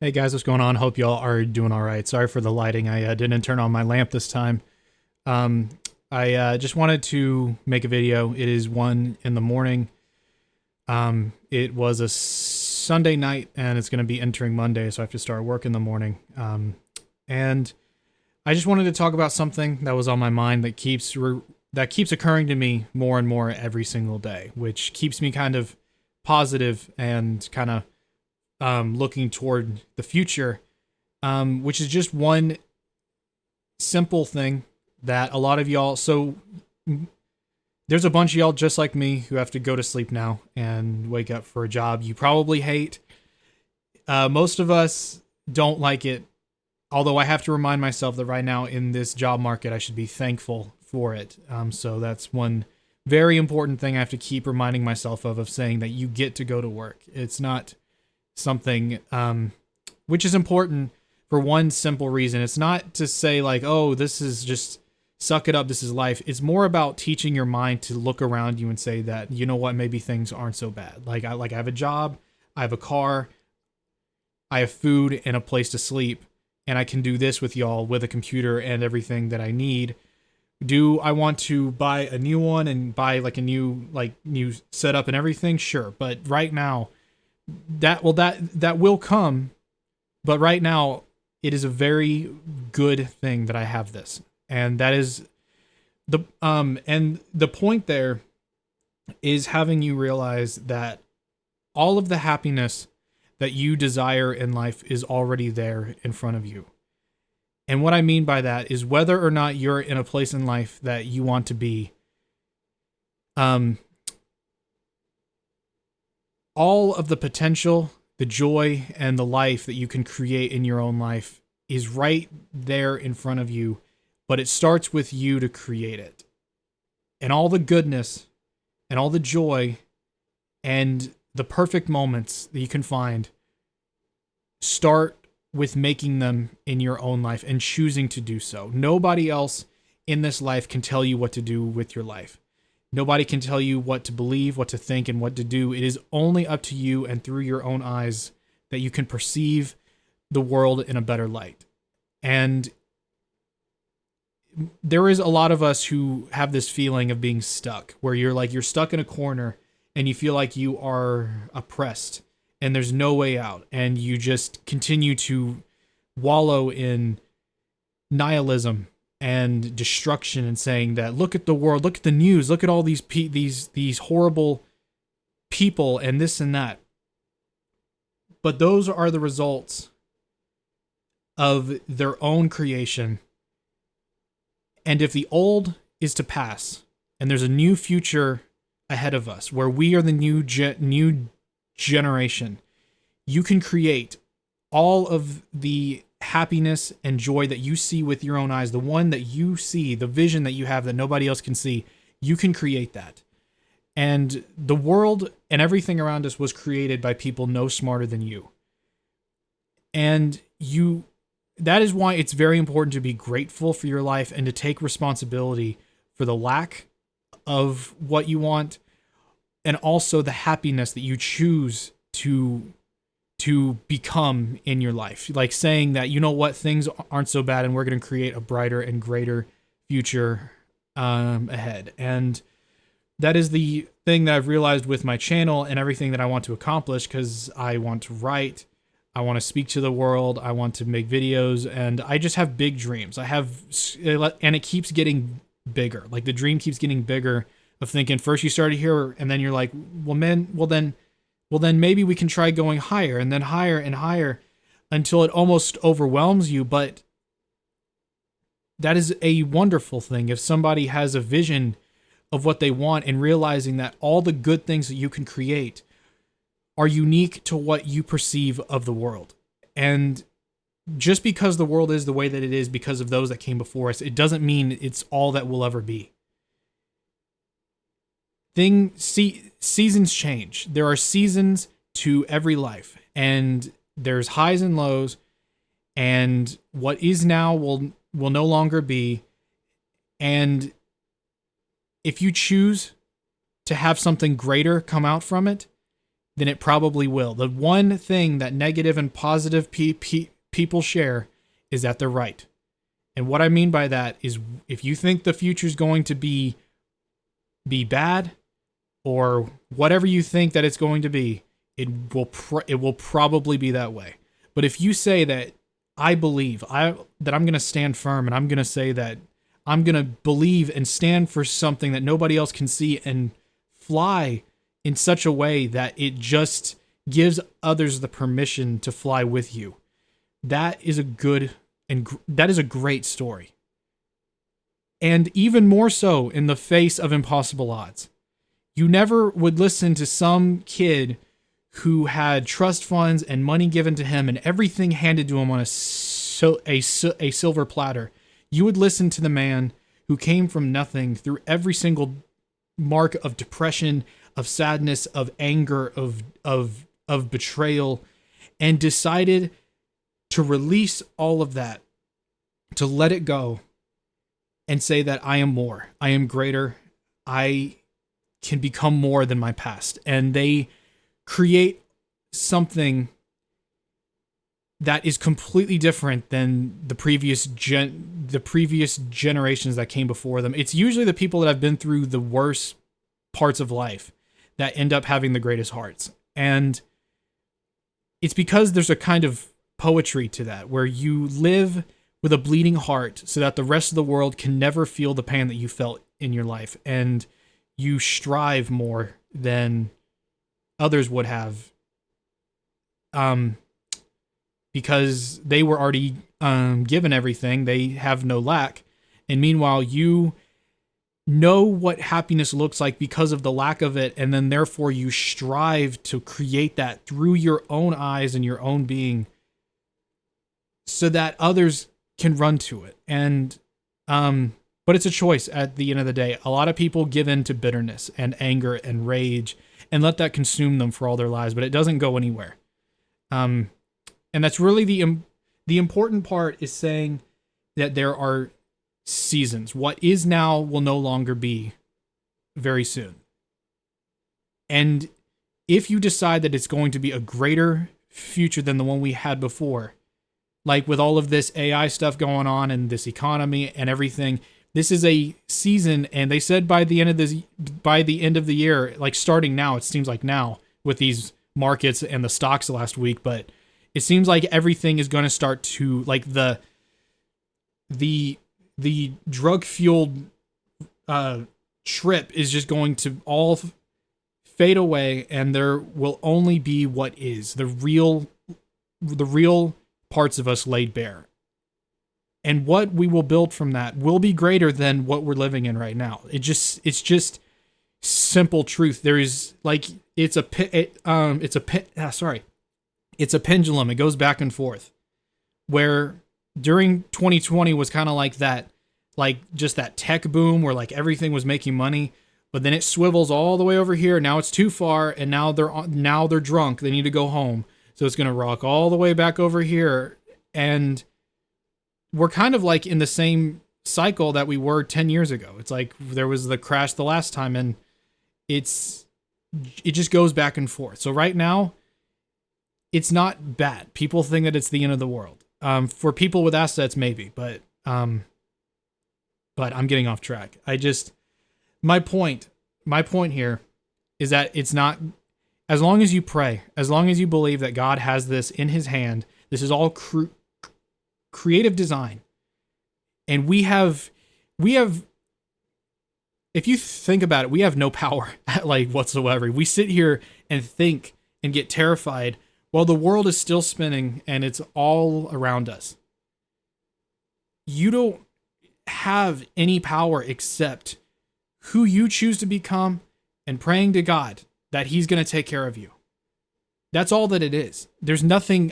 Hey guys, what's going on? Hope y'all are doing all right. Sorry for the lighting. I didn't turn on my lamp this time. Um, I just wanted to make a video. It is 1 in the morning. It was a Sunday night, and it's going to be entering Monday, so I have to start work in the morning. And I just wanted to talk about something that was on my mind that keeps occurring to me more and more every single day, which keeps me kind of positive and kind of looking toward the future, which is just one simple thing that a lot of y'all. So there's a bunch of y'all just like me who have to go to sleep now and wake up for a job you probably hate. Most of us don't like it, although I have to remind myself that right now in this job market, I should be thankful for it. So that's one very important thing I have to keep reminding myself of saying that you get to go to work. It's not something which is important for one simple reason. It's not to say like, oh, this is just suck it up, this is life. It's more about teaching your mind to look around you and say that, you know what, maybe things aren't so bad. I have a job, I have a car, I have food and a place to sleep, and I can do this with y'all with a computer and everything that I need. Do I want to buy a new one and buy like a new setup and everything? Sure, but right now that will come, but right now it is a very good thing that I have this. And that is the point there is having you realize that all of the happiness that you desire in life is already there in front of you. And what I mean by that is whether or not you're in a place in life that you want to be, all of the potential, the joy, and the life that you can create in your own life is right there in front of you, but it starts with you to create it. And all the goodness and all the joy and the perfect moments that you can find start with making them in your own life and choosing to do so. Nobody else in this life can tell you what to do with your life. Nobody can tell you what to believe, what to think, and what to do. It is only up to you and through your own eyes that you can perceive the world in a better light. And there is a lot of us who have this feeling of being stuck, where you're stuck in a corner and you feel like you are oppressed and there's no way out, and you just continue to wallow in nihilism and destruction and saying that, look at the world, look at the news, look at all these horrible people and this and that. But those are the results of their own creation. And if the old is to pass and there's a new future ahead of us where we are the new generation, you can create all of the happiness and joy that you see with your own eyes, the one that you see, the vision that you have that nobody else can see. You can create that. And the world and everything around us was created by people no smarter than you. And that is why it's very important to be grateful for your life and to take responsibility for the lack of what you want, and also the happiness that you choose to become in your life. Like saying that, you know what, things aren't so bad and we're going to create a brighter and greater future ahead. And that is the thing that I've realized with my channel and everything that I want to accomplish, because I want to write, I want to speak to the world, I want to make videos, and I just have big dreams. And it keeps getting bigger. Like the dream keeps getting bigger, of thinking first you started here and then you're like, well then maybe we can try going higher, and then higher and higher until it almost overwhelms you. But that is a wonderful thing. If somebody has a vision of what they want and realizing that all the good things that you can create are unique to what you perceive of the world. And just because the world is the way that it is because of those that came before us, it doesn't mean it's all that will ever be. Seasons change. There are seasons to every life, and there's highs and lows, and what is now will no longer be. And if you choose to have something greater come out from it, then it probably will. The one thing that negative and positive people share is that they're right. And what I mean by that is, if you think the future is going to be bad, or whatever you think that it's going to be, it will probably be that way. But if you say that I believe that I'm going to stand firm, and I'm going to say that I'm going to believe and stand for something that nobody else can see, and fly in such a way that it just gives others the permission to fly with you, that is a great story. And even more so in the face of impossible odds. You never would listen to some kid who had trust funds and money given to him and everything handed to him on a silver platter. You would listen to the man who came from nothing through every single mark of depression, of sadness, of anger, of betrayal, and decided to release all of that, to let it go, and say that I am more, I am greater, I can become more than my past. And they create something that is completely different than the previous generations that came before them. It's usually the people that have been through the worst parts of life that end up having the greatest hearts. And it's because there's a kind of poetry to that, where you live with a bleeding heart so that the rest of the world can never feel the pain that you felt in your life. And you strive more than others would have, because they were already given everything. They have no lack. And meanwhile, you know what happiness looks like because of the lack of it, and then therefore you strive to create that through your own eyes and your own being, so that others can run to it. And but it's a choice at the end of the day. A lot of people give in to bitterness and anger and rage and let that consume them for all their lives, but it doesn't go anywhere. And that's really the important part, is saying that there are seasons. What is now will no longer be very soon. And if you decide that it's going to be a greater future than the one we had before, like with all of this AI stuff going on and this economy and everything, this is a season. And they said by the end of the year, like starting now, it seems like now with these markets and the stocks last week, but it seems like everything is going to start to, like, the drug fueled trip is just going to all fade away, and there will only be what is the real parts of us laid bare. And what we will build from that will be greater than what we're living in right now. It's just simple truth. There is, like, it's a pendulum. It goes back and forth, where during 2020 was kind of like that, like just that tech boom where like everything was making money, but then it swivels all the way over here. Now it's too far, and now they're drunk. They need to go home. So it's going to rock all the way back over here. And we're kind of like in the same cycle that we were 10 years ago. It's like there was the crash the last time, and it just goes back and forth. So right now, it's not bad. People think that it's the end of the world. For people with assets, maybe, but I'm getting off track. My point here is that it's not, as long as you pray, as long as you believe that God has this in his hand, this is all creative design. And we have, if you think about it, we have no power like whatsoever. We sit here and think and get terrified while the world is still spinning and it's all around us. You don't have any power except who you choose to become and praying to God that he's going to take care of you. That's all that it is. There's nothing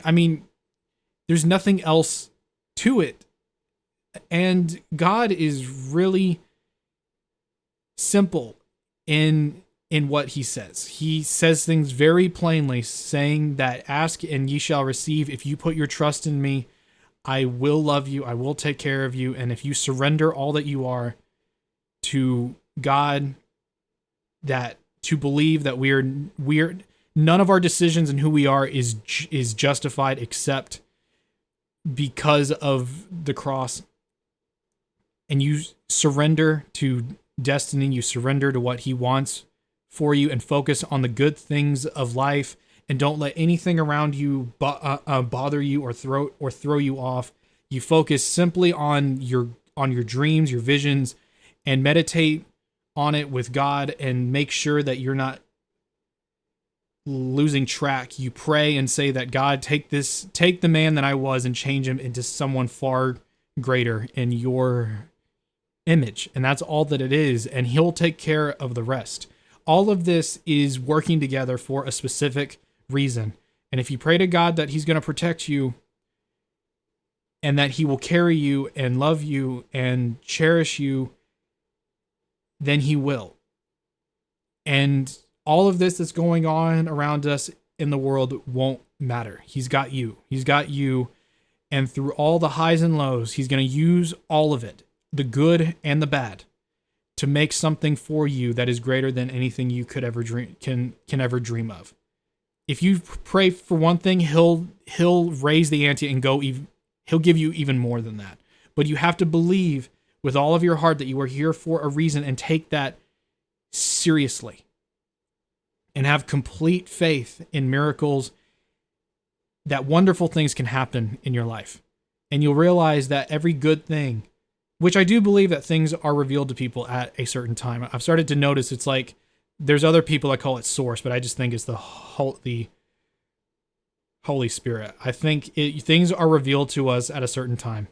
else to it. And God is really simple in what he says. He says things very plainly, saying that ask and ye shall receive. If you put your trust in me, I will love you. I will take care of you. And if you surrender all that you are to God, that to believe that we're none of our decisions and who we are is justified except because of the cross. And you surrender to destiny, you surrender to what he wants for you, and focus on the good things of life, and don't let anything around you bother you or throw you off. You focus simply on your dreams, your visions, and meditate on it with God, and make sure that you're not losing track. You pray and say that, God, take the man that I was and change him into someone far greater in your image. And that's all that it is. And he'll take care of the rest. All of this is working together for a specific reason. And if you pray to God that he's going to protect you, and that he will carry you and love you and cherish you, then he will. And all of this that's going on around us in the world won't matter. He's got you. He's got you. And through all the highs and lows, he's going to use all of it, the good and the bad, to make something for you that is greater than anything you could ever can ever dream of. If you pray for one thing, he'll raise the ante and he'll give you even more than that. But you have to believe with all of your heart that you are here for a reason, and take that seriously. And have complete faith in miracles, that wonderful things can happen in your life. And you'll realize that every good thing, which I do believe that things are revealed to people at a certain time. I've started to notice it's like, there's other people that call it source, but I just think it's the Holy Spirit. I think things are revealed to us at a certain time.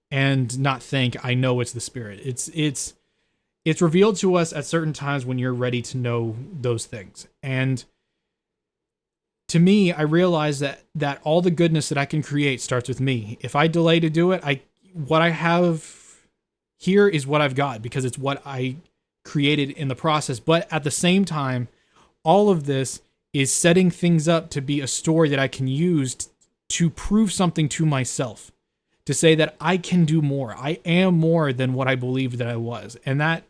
And not think, I know it's the Spirit. It's revealed to us at certain times when you're ready to know those things. And to me, I realize that all the goodness that I can create starts with me. If I delay to do it, what I have here is what I've got, because it's what I created in the process. But at the same time, all of this is setting things up to be a story that I can use to prove something to myself, to say that I can do more. I am more than what I believed that I was. And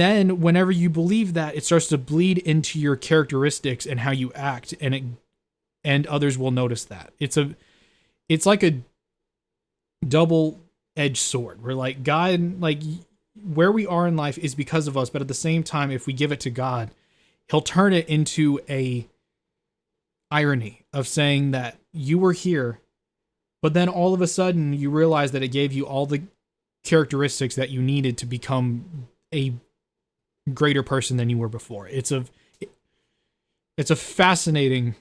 then whenever you believe that, it starts to bleed into your characteristics and how you act, and others will notice that. It's like a double-edged sword. Where like God, like where we are in life is because of us, but at the same time, if we give it to God, he'll turn it into a irony of saying that you were here, but then all of a sudden you realize that it gave you all the characteristics that you needed to become a greater person than you were before. It's a fascinating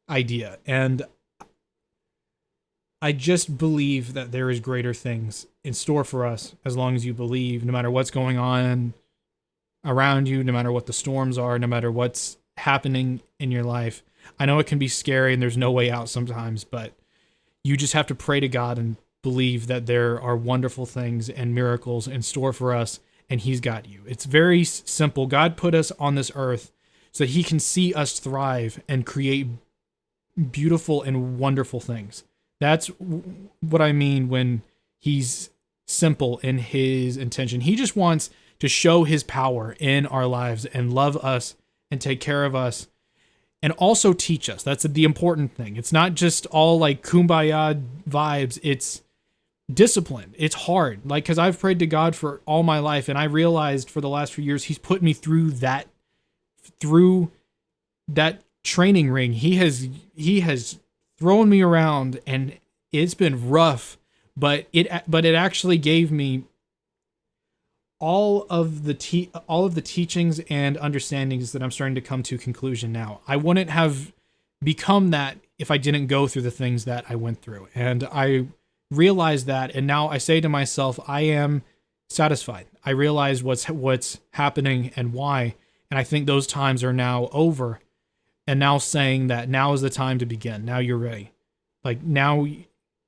idea, and I just believe that there is greater things in store for us as long as you believe, no matter what's going on around you, no matter what the storms are, no matter what's happening in your life. I know it can be scary and there's no way out sometimes, but you just have to pray to God and believe that there are wonderful things and miracles in store for us, and he's got you. It's very simple. God put us on this earth so that he can see us thrive and create beautiful and wonderful things. That's what I mean when he's simple in his intention. He just wants to show his power in our lives and love us and take care of us and also teach us. That's the important thing. It's not just all like kumbaya vibes. It's discipline. It's hard. Like, because I've prayed to God for all my life, and I realized for the last few years, he's put me through that training ring. He has thrown me around, and it's been rough, but it actually gave me all of the teachings and understandings that I'm starting to come to conclusion now. I wouldn't have become that if I didn't go through the things that I went through. And I realized that, and now I say to myself, I am satisfied. I realize what's happening and why, and I think those times are now over. And now saying that now is the time to begin. Now you're ready. Like, now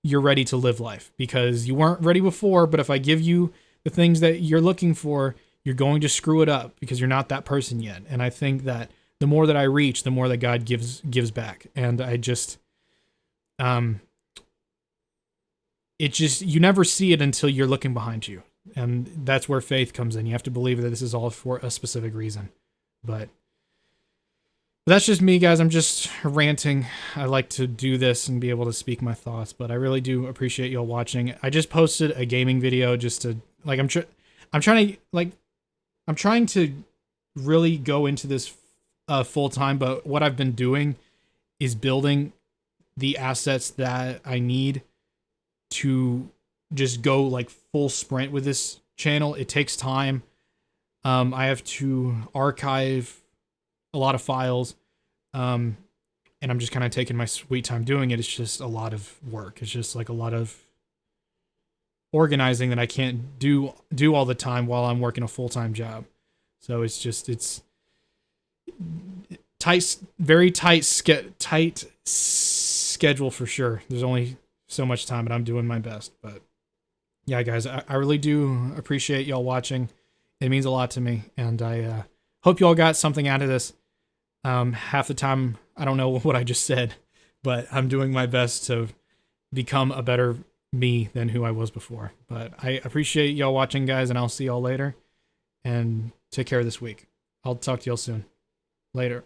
you're ready to live life, because you weren't ready before, but if I give you the things that you're looking for, you're going to screw it up because you're not that person yet. And I think that the more that I reach, the more that God gives back. And I just, you never see it until you're looking behind you. And that's where faith comes in. You have to believe that this is all for a specific reason. But that's just me, guys. I'm just ranting. I like to do this and be able to speak my thoughts, but I really do appreciate y'all watching. I just posted a gaming video just to like I'm trying to really go into this full time, but what I've been doing is building the assets that I need to just go like full sprint with this channel. It takes time. I have to archive a lot of files. And I'm just kind of taking my sweet time doing it. It's just a lot of work. It's just like a lot of organizing that I can't do all the time while I'm working a full-time job. So it's tight, very tight schedule for sure. There's only so much time, and I'm doing my best. But yeah, guys, I really do appreciate y'all watching. It means a lot to me, and I hope y'all got something out of this. Half the time, I don't know what I just said, but I'm doing my best to become a better me than who I was before. But I appreciate y'all watching, guys, and I'll see y'all later. And take care this week. I'll talk to y'all soon. Later.